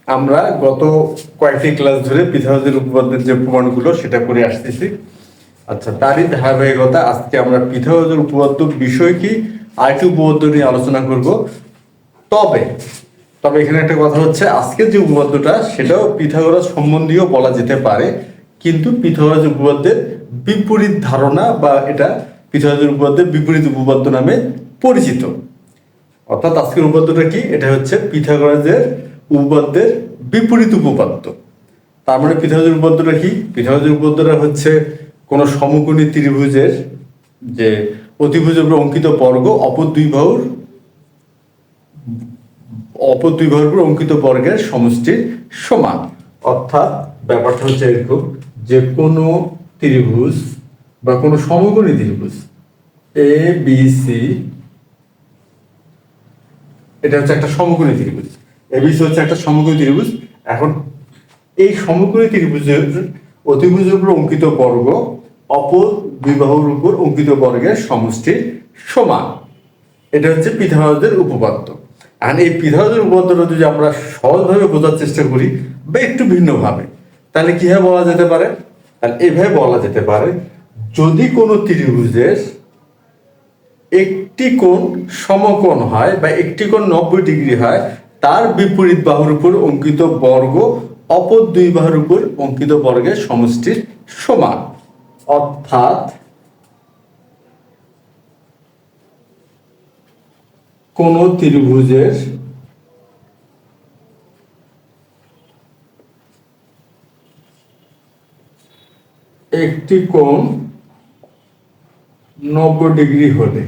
আমরা গত কয়েকটি ক্লাস ধরে পিথাগোরাসের উপপাদ্যের যে প্রমাণগুলো সেটা করে আসতেছি। আচ্ছা, তারই ধারাবাহিকতা আজকে আমরা পিথাগোরাসের উপপাদ্য বিষয় কি আরেকটি উপপাদ্য নিয়ে আলোচনা করব। তবে তবে এখানে একটা কথা হচ্ছে, আজকের যে উপপাদ্যটা সেটাও পিথাগোরাস সম্বন্ধীয় বলা যেতে পারে, কিন্তু পিথাগোরাসের উপপাদ্যের বিপরীত ধারণা বা এটা পিথাগোরাসের উপপাদ্যের বিপরীত উপপাদ্য নামে পরিচিত। অর্থাৎ আজকের উপপাদ্যটা কি, এটা হচ্ছে পিথাগোরাসের উপপাদ্যের বিপরীত উপপাদ্য। তার মানে পিথাগোরাসের উপপাদ্যটা কি, পিথাগোরাসের উপপাদ্যটা হচ্ছে কোন সমকোণী ত্রিভুজের যে অতিভুজের উপর অঙ্কিত বর্গ অপর দুই বাহুর উপর অঙ্কিত বর্গের সমষ্টির সমান। অর্থাৎ ব্যাপারটা হচ্ছে এরকম যে কোনো ত্রিভুজ বা কোনো সমকোণী ত্রিভুজ এ বি সি, এটা হচ্ছে একটা সমকোণী ত্রিভুজ, এবিসি হচ্ছে একটা সমকোণী ত্রিভুজ। এখন এই সমকোণী ত্রিভুজের অতিভুজের উপর অঙ্কিত বর্গ অপর দুই বাহুর উপর অঙ্কিত বর্গের সমষ্টির সমান। এটা হচ্ছে পিথাগোরাসের উপপাদ্য। আর এই পিথাগোরাসের উপপাদ্যটা যদি আমরা সহজভাবে বোঝার চেষ্টা করি বা একটু ভিন্নভাবে, তাহলে কিভাবে বলা যেতে পারে? তাহলে এভাবে বলা যেতে পারে, যদি কোনো ত্রিভুজের একটি কোণ সমকোণ হয় বা একটি কোণ 90 ডিগ্রি হয়, তার বিপরীত বাহুর উপর অঙ্কিত বর্গ অপর দুই বাহুর উপর অঙ্কিত বর্গের সমষ্টির সমান। অর্থাৎ কোন ত্রিভুজের একটি কোণ 90 ডিগ্রি হলে,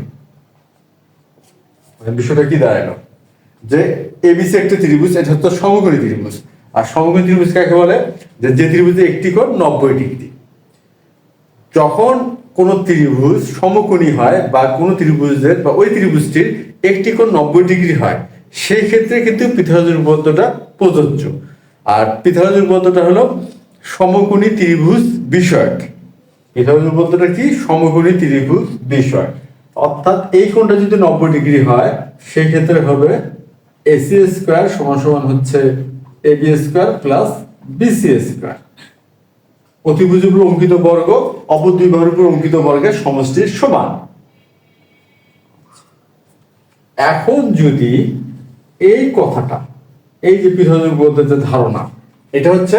বিষয়টা কি দাঁড়ালো যে এবিসি একটা ত্রিভুজ, এটা হচ্ছে সমকোণী ত্রিভুজ। আর সমকোণী ত্রিভুজ কাকে বলে? যে ত্রিভুজে একটি কোণ 90 ডিগ্রি। যখন কোন ত্রিভুজ সমকোণী হয় বা কোন ত্রিভুজের বা ওই ত্রিভুজটির একটি কোণ 90 ডিগ্রি হয়, সেই ক্ষেত্রে কিন্তু পিথাগোরাসের উপপাদ্যটা প্রযোজ্য। আর পিথাগোরাসের উপপাদ্যটা হলো সমকোণী ত্রিভুজ বিষয়ক। পিথাগোরাসের উপপাদ্যটা কি? সমকোণী ত্রিভুজ বিষয়। অর্থাৎ এই কোণটা যদি 90 ডিগ্রি হয়, সেই ক্ষেত্রে হবে এসি স্কয়ার সমান সমান হচ্ছে AB square plus BC square. অতিভুজের উপর অঙ্কিত বর্গ অপর দুই বাহুর উপর অঙ্কিত বর্গের সমষ্টির সমান। এখন যদি এই কথাটা, এই যে পিথাগোরাসের উপপাদ্যের যে ধারণা, এটা হচ্ছে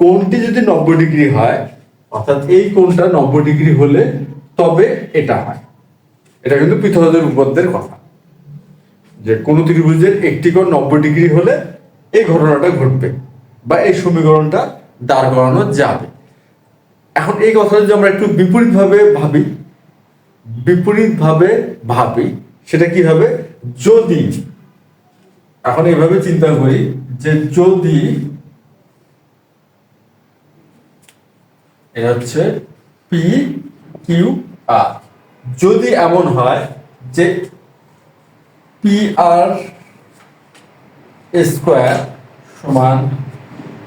কোণটি যদি 90 ডিগ্রি হয়, অর্থাৎ এই কোণটা 90 ডিগ্রি হলে তবে এটা হয়। এটা কিন্তু পিথাগোরাসের উপপাদ্যের কথা, যে কোন ত্রিভুজের একটি কোণ 90 ডিগ্রি হলে এই ঘটনাটা ঘটবে বা এই সমীকরণটা দাঁড় করানো যাবে। এখন এই কথাটা যদি আমরা একটু বিপরীতভাবে ভাবি, সেটা কি হবে? যদি এখন এইভাবে চিন্তা করি যে যদি এটা হচ্ছে পি কিউ আর, যদি এমন হয় যে পি আর স্কোয়ার সমান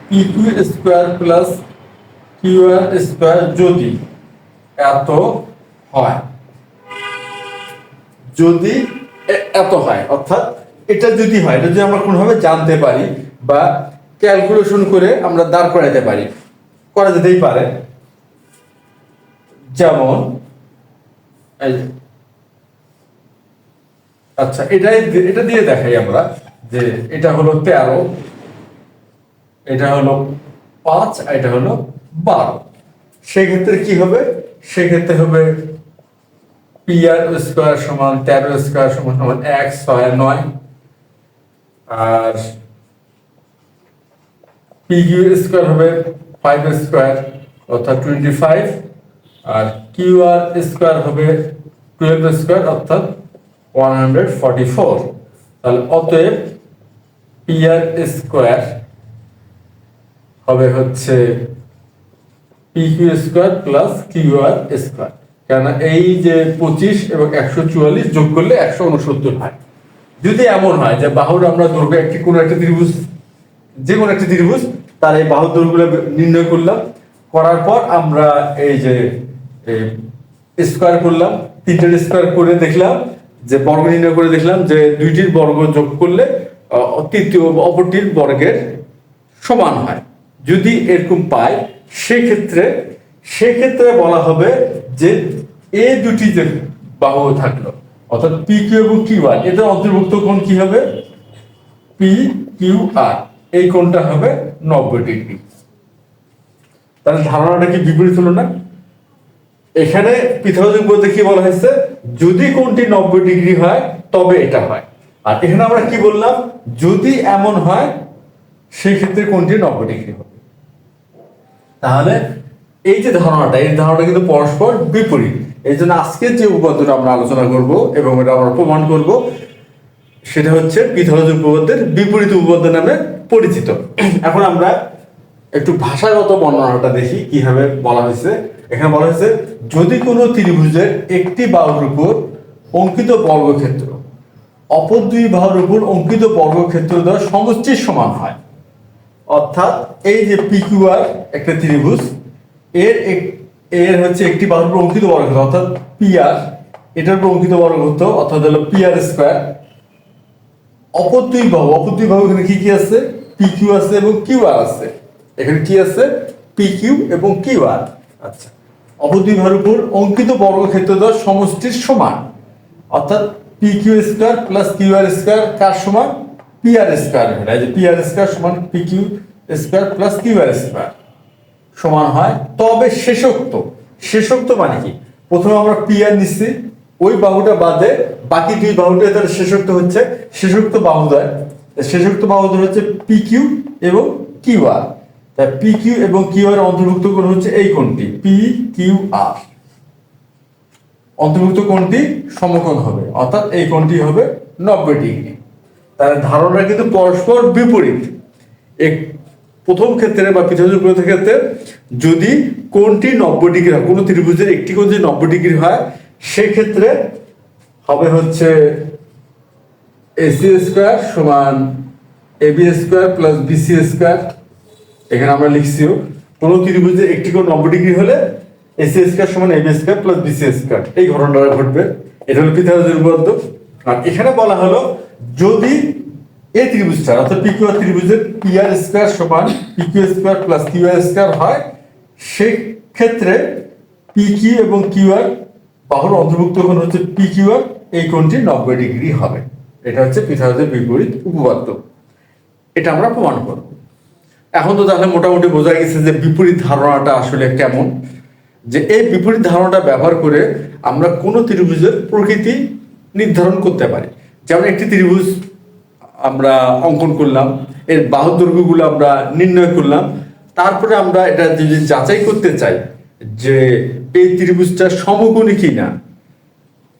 P Q square plus Q R square, যদি এত হয়, যদি এত হয়, অর্থাৎ এটা যদি হয়, এটা যদি আমরা কোনোভাবে জানতে পারি বা ক্যালকুলেশন করে আমরা দাঁড় করাইতে পারি, করা যেতেই পারে। যেমন আচ্ছা, এটা দিয়ে দেখাই আমরা যে এটা হলো 13, এটা হলো 5, এটা হলো 12। সেক্ষেত্রে কি হবে? সেক্ষেত্রে হবে পি আর স্কোয়ার সমান 13 স্কোয়ার সমান 1, 6, 9, আর পি কিউ স্কোয়ার হবে 5 স্কোয়ার অর্থাৎ 25, আর কিউ আর স্কোয়ার হবে 12 স্কোয়ার অর্থাৎ 144। তাহলে অতএব পি আর স্কোয়ার হবে হচ্ছে P Q square plus Q R square. কেননা এই যে 25 এবং 144 যোগ করলে 169 হয়। যদি এমন হয় যে বাহুর আমরা দৈর্ঘ্য একটি কোন একটা ত্রিভুজ, যে কোনো একটা ত্রিভুজ, তার এই বাহুর দৈর্ঘ্যগুলো নির্ণয় করলাম, করার পর আমরা এই যে স্কোয়ার করলাম, তিনটের স্কোয়ার করে দেখলাম যে বর্গ নির্ণয় করে দেখলাম যে দুইটির বর্গ যোগ করলে তৃতীয় অপরটির বর্গের সমান হয়, যদি এরকম পাই সেক্ষেত্রে বলা হবে যে এই দুটি যে বাহু থাকলো অর্থাৎ পি কিউ এবং কিউ আর এদের অন্তর্ভুক্ত কোণ কি হবে, পি কিউ আর, এই কোণটা হবে 90 ডিগ্রি। তাহলে ধারণাটা কি বিপরীত হলো না? এখানে পিথাগোরাসের উপপাদ্যে কি বলা হয়েছে, যদি কোণটি 90 ডিগ্রি হয় তবে এটা হয়, আর এখানে আমরা কি বললাম, যদি এমন হয় সেই ক্ষেত্রে কোণটি 90 ডিগ্রি হবে। তাহলে এই যে ধারণাটা, এই ধারণাটা কিন্তু পরস্পর বিপরীত। এই জন্য আজকে যে উপপাদ্যটা আমরা আলোচনা করব এবং এটা আমরা প্রমাণ করব সেটা হচ্ছে পিথাগোরাসের উপপাদ্যের বিপরীত উপপাদ্য নামে পরিচিত। এখন আমরা একটু ভাষাগত বর্ণনাটা দেখি কিভাবে বলা হয়েছে। এখানে বলা হয়েছে, যদি কোনো ত্রিভুজের একটি বাহুর উপর অঙ্কিত বর্গক্ষেত্র অপর দুই বাহুর উপর অঙ্কিত বর্গক্ষেত্র দ্বারা সমষ্টির সমান হয়, অর্থাৎ এই যে পি কিউ আর একটা ত্রিভুজ, এর হচ্ছে একটি বাহুর উপর অঙ্কিত বর্গক্ষেত্র অর্থাৎ পি আর, এটার উপর অঙ্কিত বর্গক্ষেত্র অর্থাৎ হলো পি আর স্কয়ার, অপর দুই বাহু এখানে কি কি আছে, পি কিউ আছে এবং কিউ আর আছে। এখানে কি আছে, পি কিউ এবং কিউ আর। আচ্ছা, অপর দুই বাহুর উপর অঙ্কিত বর্গক্ষেত্র দ্বারা সমষ্টির সমান, অর্থাৎ P Q square plus Q R square কার সমান, পি আর স্কয়ার। এই যে পি আর স্কয়ার সমান P Q square plus Q R square সমান হয়। তবে শেষোক্ত মানে কি, প্রথমে আমরা পি আর নিচ্ছি, ওই বাহুটা বাদে বাকি দুই বাহুটা তার শেষোক্ত হচ্ছে, শেষোক্ত বাহুদ্বয় হচ্ছে পি কিউ এবং কিউ আর। তাই পি কিউ এবং কিউ আর অন্তর্ভুক্ত কোণ হচ্ছে এই কোণটি পি কিউ আর, অন্তর্ভুক্ত কোণটি সমকোণ হবে, অর্থাৎ এই কোণটি হবে 90 ডিগ্রি। তার ধারণা কিন্তু পরস্পর বিপরীত। প্রথম ক্ষেত্রে বা পিথাগোরাসের উপপাদ্যের ক্ষেত্রে যদি কোণটি 90 ডিগ্রি হয়, কোনো ত্রিভুজের একটি কোণ যদি 90 ডিগ্রি হয়, সেক্ষেত্রে হবে হচ্ছে এসি স্কয়ার সমান AB square plus BC square. এখানে আমরা লিখছিও, কোনো ত্রিভুজের একটি কোণ 90 ডিগ্রি হলে এসি স্কয়ার সমান AB square plus BC square, এই ঘটনাটা ঘটবে। এটা হলো পিথাগোরাসের উপপাদ্য। আর এখানে বলা হলো, যদি এই ত্রিভুজটা অর্থাৎ পি কিউ আর ত্রিভুজের পি আর স্কয়ার সমান P Q square plus Q R square হয়, সেই ক্ষেত্রে পি কিউ এবং কিউ আর বাহুর অন্তর্ভুক্ত কোণ হচ্ছে পি কিউ আর, এই কোণটি 90 ডিগ্রি হবে। এটা হচ্ছে পিথাগোরাসের বিপরীত উপপাদ্য। এটা আমরা প্রমাণ করব। এখন তো তাহলে মোটামুটি বোঝা গেছে যে বিপরীত ধারণাটা আসলে কেমন, যে এই বিপরীত ধারণাটা ব্যবহার করে আমরা কোনো ত্রিভুজের প্রকৃতি নির্ধারণ করতে পারি। যেমন একটি ত্রিভুজ আমরা অঙ্কন করলাম, এর বাহুর দৈর্ঘ্যগুলো আমরা নির্ণয় করলাম, তারপরে আমরা এটা যদি যাচাই করতে চাই যে এই ত্রিভুজটা সমকোণী কিনা,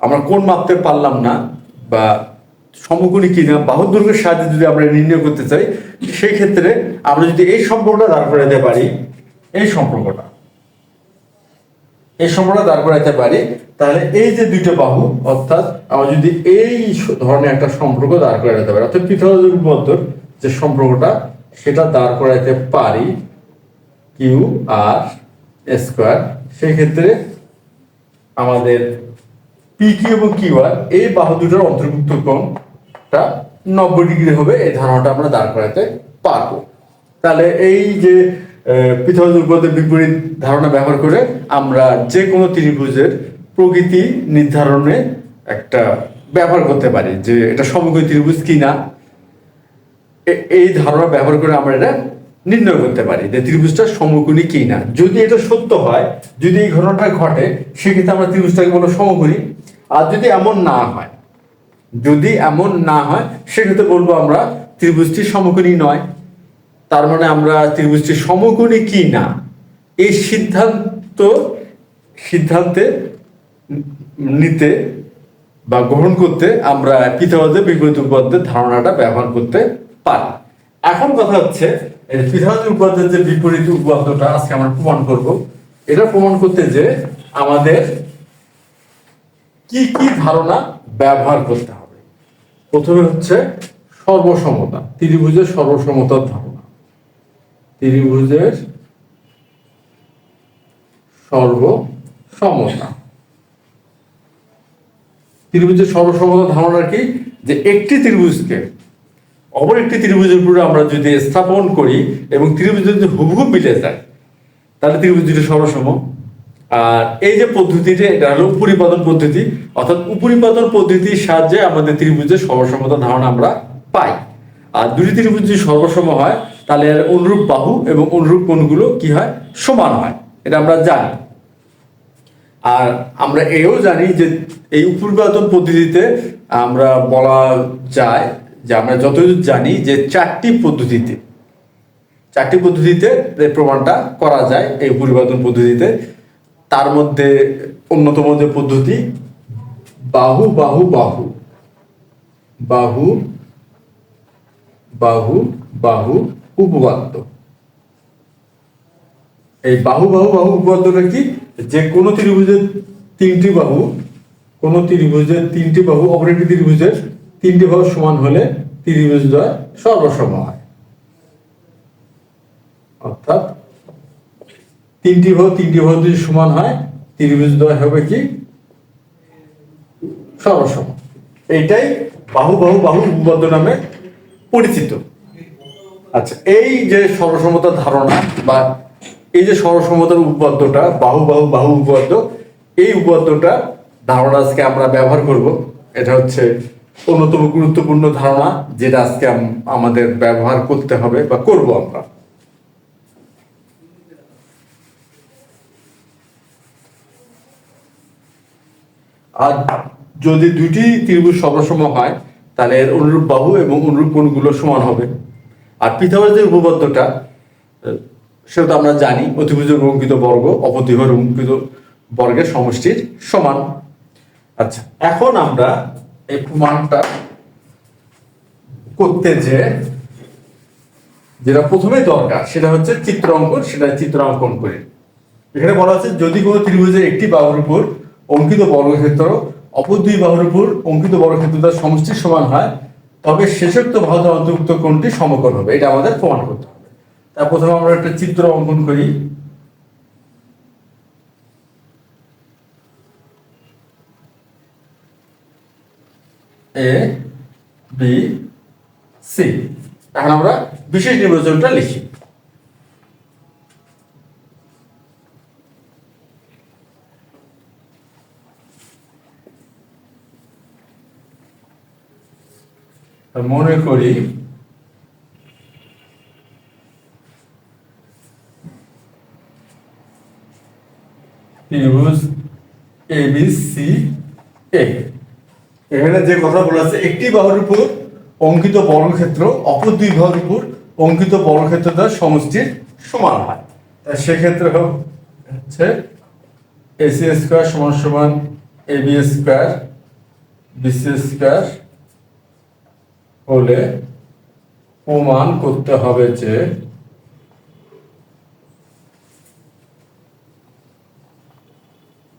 আমরা কোণ মাপতে পারলাম না বা সমকোণী কিনা বাহুর দৈর্ঘ্যের সাহায্যে যদি আমরা নির্ণয় করতে চাই, সেই ক্ষেত্রে আমরা যদি এই সম্পর্কটা দাঁড় করাতে পারি, এই সম্পর্কটা দাঁড় করাতে পারি, তাহলে এই যে দুইটা বাহু অর্থাৎ আমরা যদি এই ধরনের একটা সম্পর্ক দাঁড় করাতে পারি, অর্থাৎ পিথাগোরাসের উপপাদ্যের যে সম্পর্কটা সেটা দাঁড় করাতে পারি কিউ আর স্কয়ার, সেই ক্ষেত্রে আমাদের পি কিউ এবং কিউ আর এই বাহু দুটোর অন্তর্ভুক্ত কোণটা 90 ডিগ্রি হবে, এই ধারণাটা আমরা দাঁড় করাতে পারবো। তাহলে এই যে পিথাগোরাসের উপপাদ্যের বিপরীত ধারণা ব্যবহার করে আমরা যে কোনো ত্রিভুজের প্রকৃতি নির্ধারণে একটা ব্যবহার করতে পারি, যে এটা সমকোণী ত্রিভুজ কিনা, এই ধারণা ব্যবহার করে আমরা এটা নির্ণয় করতে পারি যে ত্রিভুজটা সমকোণী কিনা। যদি এটা সত্য হয়, যদি এই ঘটনাটা ঘটে, সেক্ষেত্রে আমরা ত্রিভুজটাকে বলবো সমকোণী। আর যদি এমন না হয়, সেক্ষেত্রে বলবো আমরা ত্রিভুজটি সমকোণী নয়। তার মানে আমরা ত্রিভুজটি সমকোণী কি না এই সিদ্ধান্তে নিতে বা গ্রহণ করতে আমরা পিথাগোরাসের বিপরীত উপপাদ্যের ধারণাটা ব্যবহার করতে পারি। এখন কথা হচ্ছে, পিথাগোরাসের উপপাদ্যের যে বিপরীত উপপাদ্যটা আজকে আমরা প্রমাণ করব, এটা প্রমাণ করতে যে আমাদের কি কি ধারণা ব্যবহার করতে হবে। প্রথমে হচ্ছে সর্বসমতা, ত্রিভুজের সর্বসমতার ধারণা। ত্রিভুজের সর্বসমতা ধারণা কি, যে একটি ত্রিভুজকে অপর একটি ত্রিভুজের উপরে আমরা যদি স্থাপন করি এবং ত্রিভুজ যদি হুবহু মিলে যায় তাহলে ত্রিভুজ দুটি সরসম। আর এই যে পদ্ধতিটা, এটা হলো উপরিপাদন পদ্ধতি, অর্থাৎ উপরিপাদন পদ্ধতির সাহায্যে আমাদের ত্রিভুজের সর্বসমতার ধারণা আমরা পাই। আর দুটি ত্রিভুজ যদি সর্বসম হয় তাহলে এর অনুরূপ বাহু এবং অনুরূপ কোণগুলো কি হয়, সমান হয়, এটা আমরা জানি। আর আমরা এও জানি যে এই উপরিপাদন পদ্ধতিতে আমরা বলা যায় যে আমরা যতদূর জানি যে চারটি পদ্ধতিতে এই প্রমাণটা করা যায় এই উপরিপাদন পদ্ধতিতে। তার মধ্যে অন্যতম যে পদ্ধতি বাহু বাহু বাহু বাহু বাহু বাহু উপপাদ্য। এই বাহু বাহু বাহু উপপাদ্যটা কি, যে কোনো ত্রিভুজের তিনটি বাহু অপর একটি ত্রিভুজের তিনটি বাহু সমান হলে ত্রিভুজদ্বয় সর্বসম হয়। অর্থাৎ তিনটি বাহু যদি সমান হয় ত্রিভুজদ্বয় হবে কি, সর্বসম। এইটাই বাহু বাহু বাহু উপপাদ্য নামে পরিচিত। আচ্ছা, এই যে সর্বসমতার ধারণা বা এই যে সর্বসমতার উপপাদ্যটা বাহু বাহু বাহু উপপাদ্য, এই উপপাদ্যটা ধারণা আজকে আমরা ব্যবহার করব। এটা হচ্ছে অন্যতম গুরুত্বপূর্ণ ধারণা যেটা আজকে আমাদের ব্যবহার করতে হবে বা করব আমরা। আর যদি দুটি ত্রিভুজ সর্বসম হয় তাহলে এর অনুরূপ বাহু এবং অনুরূপ কোণগুলো সমান হবে। আর পিথাগোরাসের উপপাদ্যটা সেটা তো আমরা জানি, অতিভুজের অঙ্কিত বর্গ অপতিভুজের অঙ্কিত বর্গের সমষ্টির সমান। আচ্ছা, এখন আমরা এই প্রমাণটা করতে যেটা প্রথমে দরকার সেটা হচ্ছে চিত্র অঙ্কন। সেটা চিত্র অঙ্কন করি। এখানে বলা আছে যদি কোনো ত্রিভুজের একটি বাহুর উপর অঙ্কিত বর্গক্ষেত্র অপর দুই বাহুর উপর অঙ্কিত বর্গক্ষেত্র তার সমষ্টির সমান হয় তবে শেষোক্ত বাহুর অন্তর্ভুক্ত কোণটি সমকোণ হবে। এটা আমাদের প্রমাণ করতে হবে। তার প্রথমে আমরা একটা চিত্র অঙ্কন করি। A B C. এখন আমরা বিশেষ নির্বাচনটা লিখি। মনে করি ত্রিভুজ ABC এ। এখানে যে কথা বলা আছে, একটি বাহুর উপর অঙ্কিত বর্গক্ষেত্র অপর দুই বাহুর উপর অঙ্কিত বর্গক্ষেত্র দ্বারা সমষ্টির সমান হয়। তাই সেক্ষেত্রে হচ্ছে AC স্কয়ার সমান সমান AB স্কয়ার BC স্কয়ার হলে প্রমাণ করতে হবে যে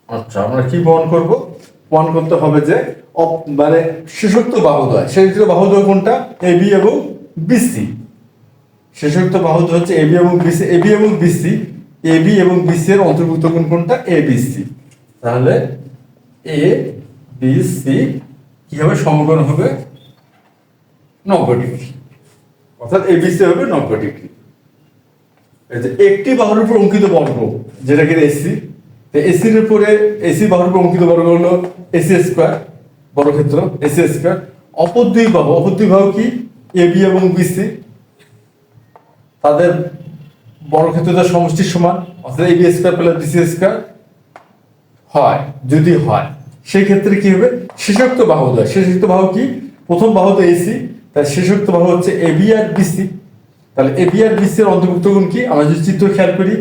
আচ্ছা আমরা কি প্রমাণ করব, প্রমাণ করতে হবে যে মানে শেষোক্ত বাহুদ্বয়, শেষোক্ত বাহুদ্বয় কোনটা, AB এবং BC। শেষোক্ত বাহুদ্বয় হচ্ছে AB এবং BC। AB এবং BC এর অন্তর্ভুক্ত কোণ কোনটা, ABC। তাহলে ABC কি হবে, সমকোণ হবে 90 ডিগ্রি, অর্থাৎ ABC হবে 90 ডিগ্রি। এই যে একটি বাহুর উপর অঙ্কিত বর্গ যেটাকে AC, এসির উপরে AC বাহুর উপর অঙ্কিত বর্গ হলো AC স্কয়ার বর্গক্ষেত্র AC স্কয়ার। অপর দুই বাহু কি, AB এবং BC, তাদের বর্গক্ষেত্রের সমষ্টির সমান, অর্থাৎ AB square plus BC square হয়। যদি হয় সেই ক্ষেত্রে কি হবে, শেষোক্ত বাহুদ্বয়। শেষোক্ত বাহু কি, প্রথম বাহু তো AC, তাই শেষোক্ত বাহু হচ্ছে AB আর BC। তাহলে AB আর BC এর অন্তর্ভুক্ত কোণ কি, আমরা যদি চিত্র খেয়াল করি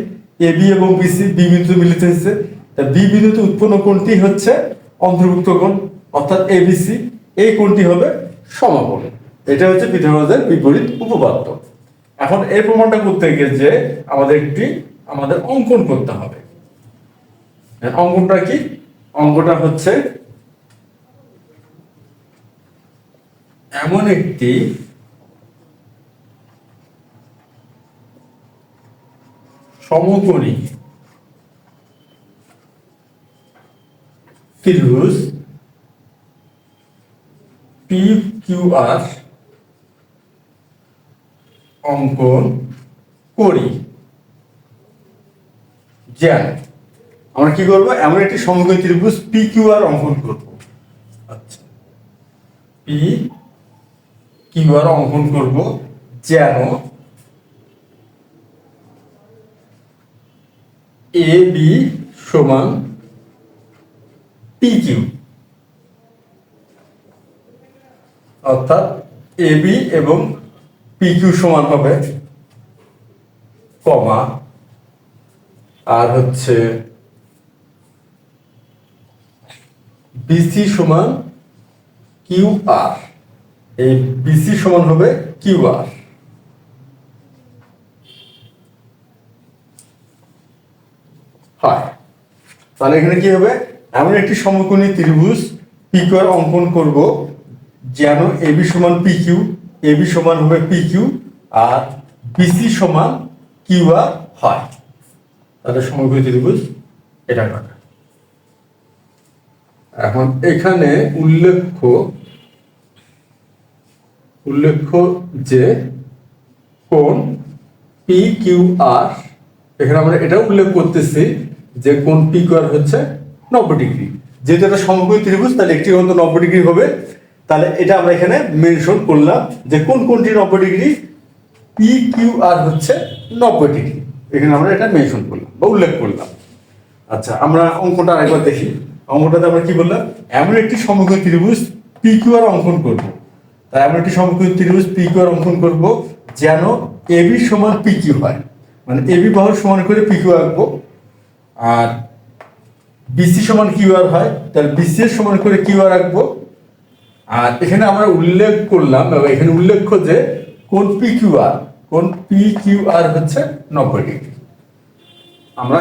AB এবং BC বি বিন্দুতে মিলিত হয়েছে, তাই বি বিন্দুতে উৎপন্ন কোণটি হচ্ছে অন্তর্ভুক্ত কোণ, অর্থাৎ ABC। এই কোণটি হবে সমকোণ। এটা হচ্ছে পিথাগোরাসের বিপরীত উপপাদ্য। এখন এই প্রমাণটা করতে গিয়ে যে আমাদের অঙ্কন করতে হবে। অঙ্কনটা কি, অঙ্কটা হচ্ছে এমন একটি সমকোণী ত্রিভুজ PQR অঙ্কন করি যেন আমরা কি করব, এমন একটি সমকোণী ত্রিভুজ পি কিউ আর অঙ্কন করব। আচ্ছা, পি কিউ আর অঙ্কন করব যেন এ বি সমান পি কিউ, অর্থাৎ এ বি এবং পি কিউ সমান হবে, কমা, আর হচ্ছে বিসি সমান কিউ আর, এই বিসি সমান হবে কিউ আর। হয়, তাহলে এখানে কি হবে, এমন একটি সমকোণী ত্রিভুজ পি কিউ আর অঙ্কন করব যেন এবি সমান পি কিউ, এবি সমান হবে পি কিউ আর বিসি সমান কিউ আর হয়। তাহলে সমকোণী ত্রিভুজ এটা কাটা। এখন এখানে উল্লেখ্য যে কোণ পি কিউ আর, এখানে আমরা এটা উল্লেখ করতেছি যে কোণ পি কিউ আর হচ্ছে 90 ডিগ্রি। যেহেতু এটা সমকোণী ত্রিভুজ তাহলে একটি কোণ তো 90 ডিগ্রি হবে। তাহলে এটা আমরা এখানে মেনশন করলাম যে কোন কোণটি 90 ডিগ্রি, পি কিউ আর হচ্ছে 90 ডিগ্রি। এখানে আমরা এটা মেনশন করলাম বা উল্লেখ করলাম। আচ্ছা, আমরা অঙ্কটা আরেকবার দেখি। অঙ্কটাতে আমরা কি বললাম, এমন একটি সমকোণী ত্রিভুজ পি কিউ আর অঙ্কন করব। তাই এমন একটি সমকোণী ত্রিভুজ পি কিউ আর অঙ্কন করব যেন এবি সমান পি কিউ হয়, মানে এবি বাহুর সমান করে পি কিউ আঁকবো, আর বিসি সমান কিউ আর হয় তাহলে বিসি এর সমান করে কিউ আর আঁকবো। আর এখানে আমরা উল্লেখ করলাম, এখানে উল্লেখ্য যে কোণ পি কিউ আর হচ্ছে 90 ডিগ্রি। আমরা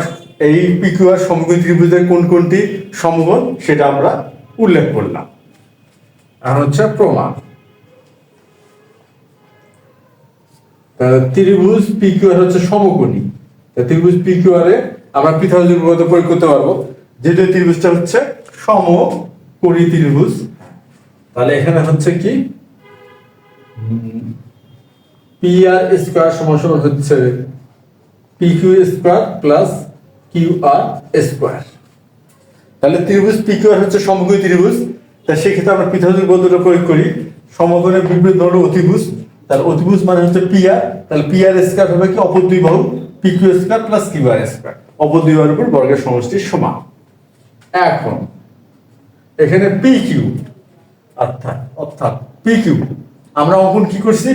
এই পি কিউ আর সমকোণী ত্রিভুজের কোন কোনটি সমকোণ সেটা আমরা উল্লেখ করলাম। এখন হচ্ছে প্রমাণ। ত্রিভুজ পি কিউ আর হচ্ছে সমকোণী। ত্রিভুজ পি কিউ আর এ আমরা পিথাগোরাসের উপপাদ্য প্রয়োগ করতে পারবো, যেহেতু ত্রিভুজটা হচ্ছে সমকোণী ত্রিভুজ। তাহলে এখানে হচ্ছে কি, পি আর স্কয়ার সমান সমান হচ্ছে P Q square plus Q R square. তাহলে ত্রিভুজ পি কিউ আর হচ্ছে সমকোণী ত্রিভুজ। তাই সেক্ষেত্রে আমরা পিথাগোরাসের উপপাদ্যটা প্রয়োগ করি। সমকোণের বিপরীত হলো অতিভুজ, তাহলে অতিভুজ মানে হচ্ছে পি আর, তাহলে পি আর স্কয়ার হবে কি, অপর দুই বাহু P Q square plus Q R square, অপর দুই বাহুর উপর বর্গের সমষ্টির সমান। এখন এখানে পি কিউ অর্থাৎ পি কিউ আমরা অঙ্কন কি করছি,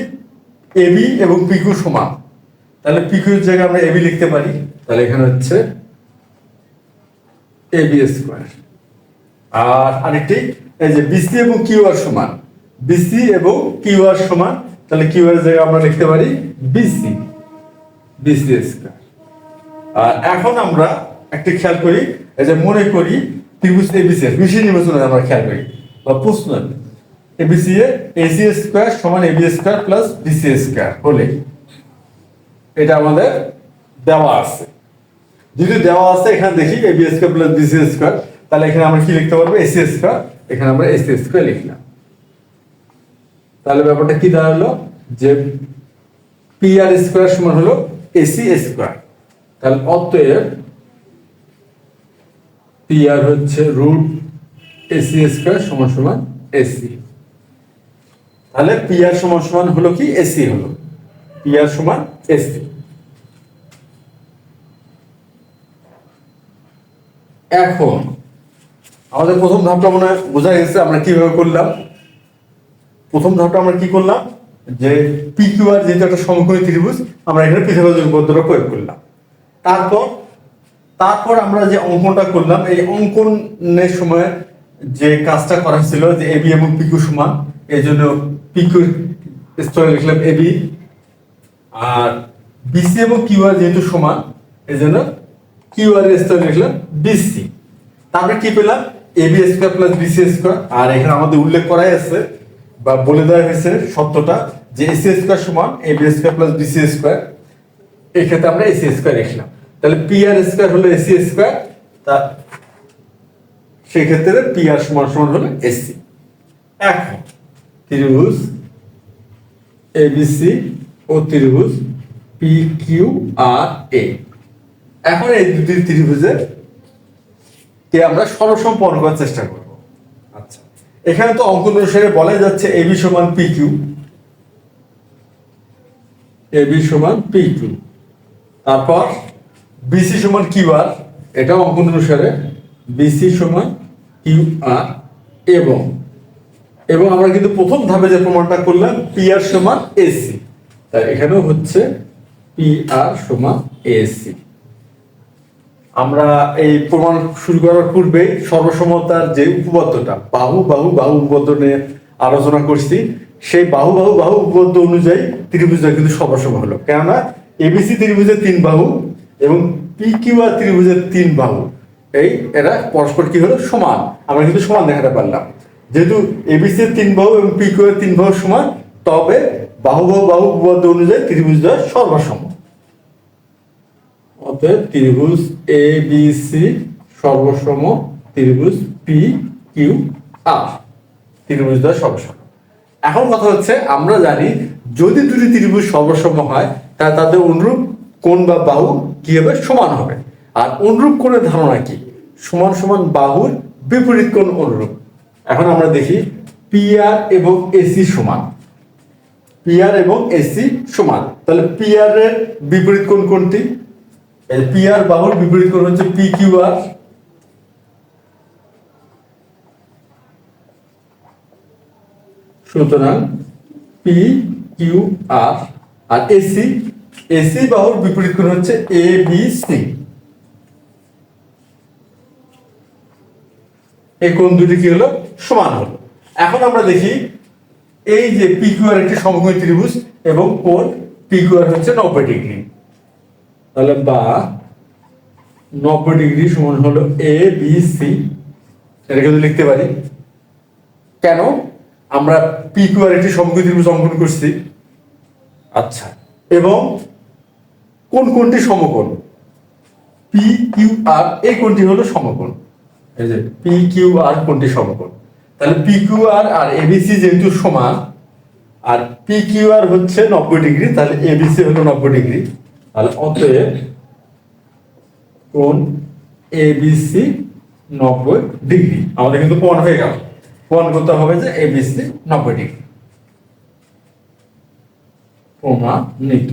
এবি এবং পি কিউ সমান। তাহলে পি কিউ এর জায়গায় আমরা এবি লিখতে পারি। তাহলে এখানে হচ্ছে এবি স্কয়ার। আর আরেকটি এই যে বিসি এবং কিউ আর সমান, বিসি এবং কিউ আর সমান, তাহলে কিউ আর এর জায়গায় আমরা লিখতে পারি বিসি স্কয়ার। আর এখন আমরা একটা খেয়াল করি, এই যে মনে করি ত্রিভুজ এবিসি বিষয় নির্বাচনে আমরা খেয়াল করি বা প্রশ্ন, এবিসি এ এসি স্কয়ার সমান AB square plus BC square হলে, এটা আমাদের দেওয়া আছে। যদি দেওয়া আছে এখানে দেখি AB square plus BC square, তাহলে এখানে আমরা কি লিখতে পারবো, এসি স্কয়ার, এখানে আমরা এসি স্কয়ার লিখলাম। তাহলে ব্যাপারটা কি দাঁড়ালো যে পি আর স্কয়ার সমান হলো এসি স্কয়ার। তাহলে অতএব পি আর হচ্ছে রুট এসি স্কয়ার সমান সমান এসি। তাহলে পি আর সমান সমান হলো কি, এসি হলো, পি আর সমান এসি। এখন আমাদের প্রথম ধাপটা মনে হয় বোঝা গেছে আমরা কিভাবে করলাম। প্রথম ধাপটা আমরা কি করলাম, যে পি কিউ আর যেহেতু একটা সমকোণী ত্রিভুজ, আমরা এখানে পিথাগোরাসের উপপাদ্যটা প্রয়োগ করলাম। তারপর আমরা যে অঙ্কনটা করলাম, এই অঙ্কনের সময় যে কাজটা করা ছিল যে এবি এবং পি কিউ সমান, এই জন্য পি কিউ স্তরে লিখলাম এবি, আর বিসি এবং কিউ আর যেহেতু সমান এই জন্য কিউ আর স্তরে লিখলাম বিসি। তারপরে কি পেলাম, AB square plus BC square. আর এখানে আমাদের উল্লেখ করাই আছে বা বলে দেওয়া হয়েছে সত্যটা যে এসি স্কয়ার সমান AB square plus BC square. এই ক্ষেত্রে আমরা এসি স্কয়ার লিখলাম। তাহলে পি আর স্কয়ার হলো এসি স্কয়ার, তা সেই ক্ষেত্রে পি আর সমান সমান হলো এসি। এখন ত্রিভুজ এবিসি ও ত্রিভুজ পি কিউ আর এ। এখন এই দুটি ত্রিভুজের কে আমরা সরসম প্রমাণ করার চেষ্টা করব। আচ্ছা, এখানে তো অঙ্কন অনুসারে বলা যাচ্ছে এবি সমান পি কিউ, এবি সমান পি কিউ, তারপর বিসি সমান কিউ আর, এটা অঙ্কন অনুসারে বিসি সমান কিউ আর, এবং এবং আমরা কিন্তু প্রথম ধাপে যে প্রমাণটা করলাম পি আর সমান এসি, তাই এখানেও হচ্ছে পি আর সমান এসি। আমরা এই প্রমাণ শুরু করার পূর্বে সর্বসমতার যে উপপাদ্যটা বাহু বাহু বাহু উপপাদ্য নিয়ে আলোচনা করছি, সেই বাহু বাহু বাহু উপপাদ্য অনুযায়ী ত্রিভুজটা কিন্তু সর্বসম হলো, কেননা এবিসি ত্রিভুজের 3 বাহু এবং পি কিউ আর ত্রিভুজের 3 বাহু, এই এরা পরস্পর কি হলো সমান, আমরা কিন্তু সমান দেখাতে পারলাম। যেহেতু এবিসি এর 3 বাহু এবং পি কিউ এর 3 বাহু সমান, তবে বাহু বাহু বাহু উপপাদ্য অনুযায়ী ত্রিভুজটা সর্বসম। অতএব ত্রিভুজ এ বি সি সর্বসম ত্রিভুজ পি কিউ আর, ত্রিভুজটা সর্বসম। এখন কথা হচ্ছে, আমরা জানি যদি দুটি ত্রিভুজ সর্বসম হয় তাহলে তাদের অনুরূপ কোণ বা বাহু কি হবে, সমান হবে। আর অনুরূপ কোণের ধারণা কি, সমান সমান বাহুর বিপরীত কোণ অনুরূপ। এখন আমরা দেখি পি আর এবং এসি সমান, পি আর এবং এসি সমান, তাহলে পি আর এর বিপরীত কোণ কোনটি, পি আর বাহুর বিপরীত কোণ হচ্ছে পি কিউ আর, সুতরাং পি কিউ আর। আর এসি, এসি বাহুর বিপরীত কোণ হচ্ছে এ বি সি, এই কোণ দুটি কি হলো, সমান হলো। এখন আমরা দেখি এই যে পি কিউ আর একটি সমকোণী ত্রিভুজ এবং কোণ পি কিউ আর হচ্ছে 90 ডিগ্রি, তাহলে বা 90 ডিগ্রি সমান হলো এ বি সি, এটা কিন্তু লিখতে পারি। কেন, আমরা পি কিউ আর একটি সমকোণী ত্রিভুজ অঙ্কন করছি। আচ্ছা, এবং কোন কোণটি সমকোণ, পি কিউ আর, এই কোণটি হলো সমকোণ, এই যে পি কিউ আর কোণটি সমকোণ। তাহলে পি কিউ আর আর এবিসি যেহেতু সমান, আর পি কিউ আর হচ্ছে 90 ডিগ্রি, তাহলে এবিসি হলো 90 ডিগ্রি, তাহলে অতএব কোণ এবিসি 90 ডিগ্রি। আমাদের কিন্তু প্রমাণ হয়ে গেল, প্রমাণ করতে হবে যে এবিসি 90 ডিগ্রি, প্রমাণিত।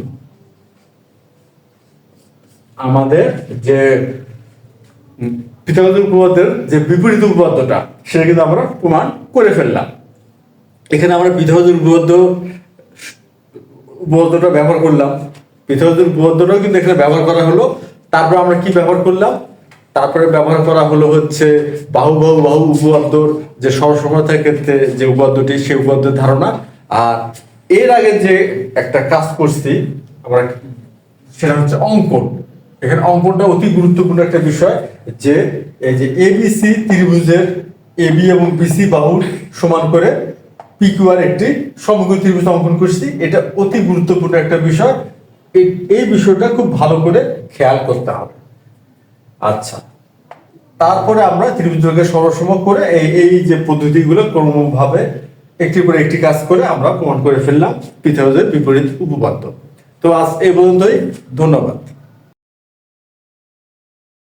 আমাদের যে পিথাগোরাসের উপপাদ্যের যে বিপরীত উপপাদ্যটা, সেটা কিন্তু আমরা প্রমাণ করে ফেললাম। এখানে আমরা পিথাগোরাসের উপপাদ্যটা ব্যবহার করলাম, পিথাগোরাসের উপপাদ্যটাও কিন্তু এখানে ব্যবহার করা হলো। তারপর আমরা কি ব্যবহার করলাম, তারপরে ব্যবহার করা হলো হচ্ছে বাহু বাহু বাহু উপপাদ্যর যে সরসমতার ক্ষেত্রে যে উপপাদ্যটি, সেই উপপাদ্যের ধারণা। আর এর আগে যে একটা কাজ করছি আমরা, সেটা হচ্ছে অঙ্কন। এখানে অঙ্কনটা অতি গুরুত্বপূর্ণ একটা বিষয়, যে এই যে এবিসি ত্রিভুজের এবি এবং বিসি বাহুর সমান করে পি কিউ আর একটি সমকোণী ত্রিভুজ অঙ্কন করছি। এটা অতি গুরুত্বপূর্ণ একটা বিষয়, এই বিষয়টা খুব ভালো করে খেয়াল করতে হবে। আচ্ছা, তারপরে আমরা ত্রিভুজকে সরসম করে এই যে পদ্ধতিগুলো ক্রমভাবে একটি পরে একটি কাজ করে আমরা প্রমাণ করে ফেললাম পিথাগোরাসের বিপরীত উপপাদ্য। তো আজ এই পর্যন্তই, ধন্যবাদ।